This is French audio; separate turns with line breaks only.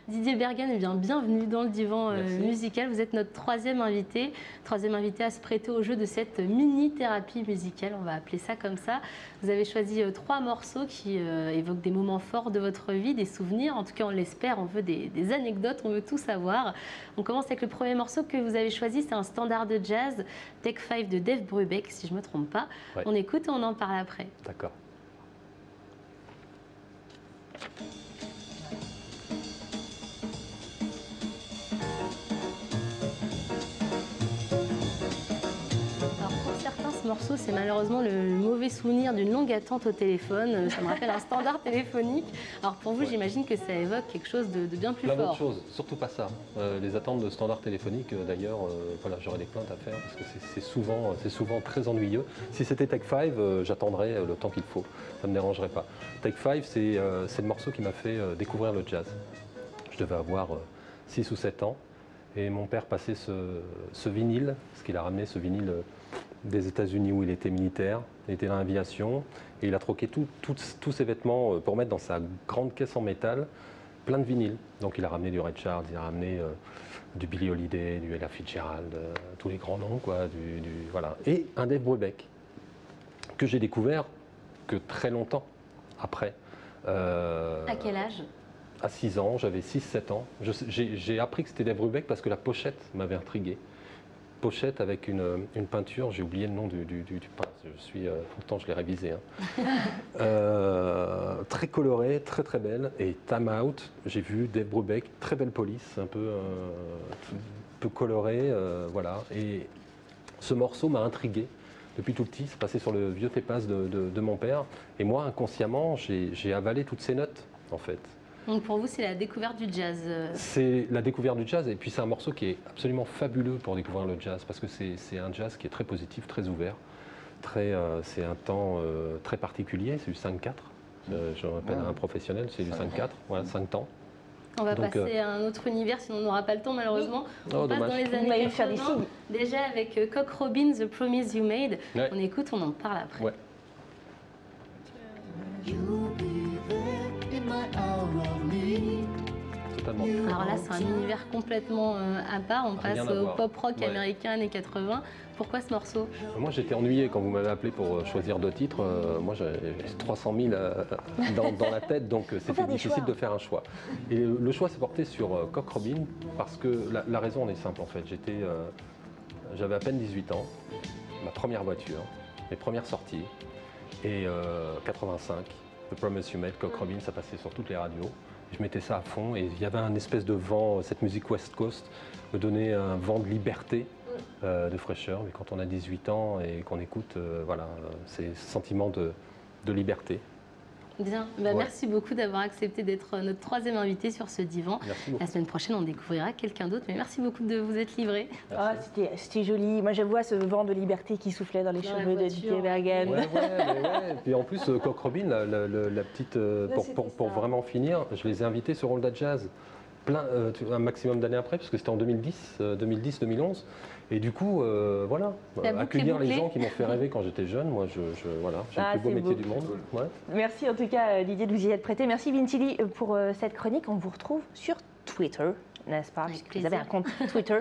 Didier Bergen, eh bien, bienvenue dans le divan musical. Vous êtes notre troisième invité à se prêter au jeu de cette mini-thérapie musicale, on va appeler ça comme ça. Vous avez choisi 3 morceaux qui évoquent des moments forts de votre vie, des souvenirs, en tout cas on l'espère, on veut des anecdotes, on veut tout savoir. On commence avec le premier morceau que vous avez choisi, c'est un standard de jazz, Take 5 de Dave Brubeck, si je ne me trompe pas. Ouais. On écoute et on en parle après.
D'accord.
Ce morceau, c'est malheureusement le mauvais souvenir d'une longue attente au téléphone. Ça me rappelle un standard téléphonique. Alors pour vous, j'imagine que ça évoque quelque chose de bien plus fort.
Plein d'autres choses, surtout pas ça. Les attentes de standard téléphonique, d'ailleurs, voilà, j'aurais des plaintes à faire parce que c'est souvent très ennuyeux. Si c'était Take 5, j'attendrais le temps qu'il faut. Ça ne me dérangerait pas. Take 5, c'est le morceau qui m'a fait découvrir le jazz. Je devais avoir 6 ou 7 ans. Et mon père passait ce vinyle, parce qu'il a ramené ce vinyle des États-Unis où il était militaire, il était dans l'aviation, et il a troqué tous ses vêtements pour mettre dans sa grande caisse en métal plein de vinyles. Donc il a ramené du Ray Charles, il a ramené du Billie Holiday, du Ella Fitzgerald, tous les grands noms, quoi, voilà. Et un Dave Brubeck, que j'ai découvert que très longtemps après.
À quel âge ?
À 6 ans, j'avais 6-7 ans. J'ai appris que c'était Dave Brubeck parce que la pochette m'avait intrigué. Pochette avec une peinture, j'ai oublié le nom du peintre, tout le temps je l'ai révisé. Hein. Très colorée, très très belle. Et Time Out, j'ai vu Dave Brubeck, très belle police, un peu colorée, voilà. Et ce morceau m'a intrigué. Depuis tout petit, c'est passé sur le vieux Tepas de mon père. Et moi, inconsciemment, j'ai avalé toutes ces notes, en fait.
Donc pour vous, c'est la découverte du jazz.
C'est la découverte du jazz, et puis c'est un morceau qui est absolument fabuleux pour découvrir le jazz, parce que c'est un jazz qui est très positif, très ouvert. C'est un temps très particulier, c'est du 5-4. Je rappelle à un professionnel, c'est du 5-4, voilà, 5 temps.
On va passer à un autre univers, sinon on n'aura pas le temps malheureusement.
Oui.
On passe dans les années 80, déjà avec Cock Robin, The Promise You Made. Ouais. On écoute, on en parle après.
Ouais. Totalement.
Alors là, c'est un univers complètement à part. On passe au pop-rock américain années 80. Pourquoi ce morceau?
Moi, j'étais ennuyé quand vous m'avez appelé pour choisir 2 titres. Moi, j'avais 300 000 dans la tête, donc c'était difficile de faire un choix. Et le choix s'est porté sur Cock Robin, parce que la raison est simple, en fait. J'avais à peine 18 ans, ma première voiture, mes premières sorties, et 85. The Promise You Made, Cock Robin, ça passait sur toutes les radios. Je mettais ça à fond et il y avait un espèce de vent, cette musique West Coast me donnait un vent de liberté, de fraîcheur. Mais quand on a 18 ans et qu'on écoute, voilà, c'est ce sentiment de liberté.
Bien, bah, ouais. Merci beaucoup d'avoir accepté d'être notre troisième invité sur ce divan. La semaine prochaine, on découvrira quelqu'un d'autre, mais merci beaucoup de vous être livré.
Ah, c'était joli. Moi, je vois ce vent de liberté qui soufflait dans les cheveux de Didier Bergen.
Ouais. Et puis en plus, Cock Robin, la petite, pour vraiment finir, je les ai invités sur All That Jazz. Un maximum d'années après, parce que c'était en 2010-2011. Et du coup, voilà, accueillir les gens qui m'ont fait rêver quand j'étais jeune, moi, voilà, j'ai le plus beau métier du monde. Ouais.
Merci en tout cas, Didier, de vous y être prêté. Merci Vintili pour cette chronique. On vous retrouve sur Twitter, n'est-ce pas? Vous avez un compte Twitter.